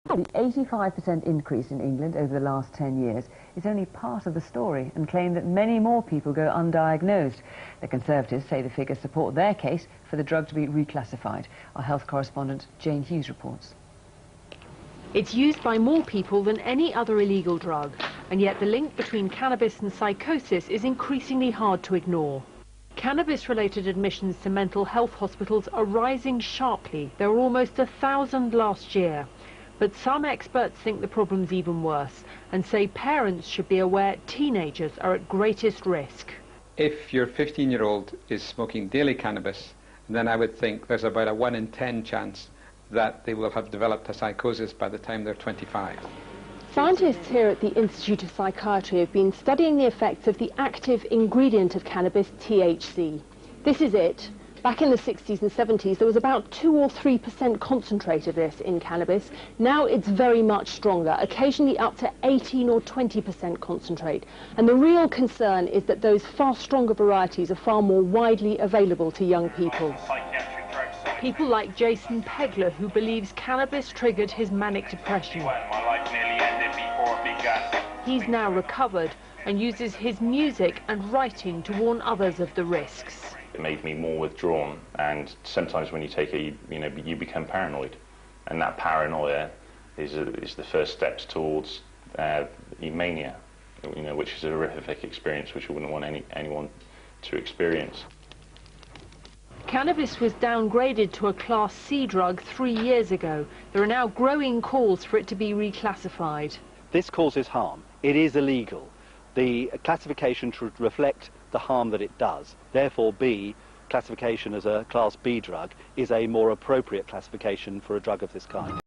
The 85% increase in England over the last 10 years is only part of the story and claim that many more people go undiagnosed. The Conservatives say the figures support their case for the drug to be reclassified. Our health correspondent Jane Hughes reports. It's used by more people than any other illegal drug, and yet the link between cannabis and psychosis is increasingly hard to ignore. Cannabis-related admissions to mental health hospitals are rising sharply. There were almost 1,000 last year. But some experts think the problem's even worse and say parents should be aware teenagers are at greatest risk. If your 15-year-old is smoking daily cannabis, then I would think there's about a 1 in 10 chance that they will have developed a psychosis by the time they're 25. Scientists here at the Institute of Psychiatry have been studying the effects of the active ingredient of cannabis, THC. This is it. Back in the 60s and 70s, there was about 2 or 3% concentrate of this in cannabis. Now it's very much stronger, occasionally up to 18 or 20% concentrate. And the real concern is that those far stronger varieties are far more widely available to young people. People like Jason Pegler, who believes cannabis triggered his manic depression. He's now recovered and uses his music and writing to warn others of the risks. It made me more withdrawn, and sometimes when you take it, you become paranoid, and that paranoia is the first steps towards mania, which is a horrific experience which we wouldn't want anyone to experience. Cannabis was downgraded to a Class C drug 3 years ago. There are now growing calls for it to be reclassified. This causes harm. It is illegal. The classification should reflect the harm that it does. Therefore, classification as a Class B drug is a more appropriate classification for a drug of this kind.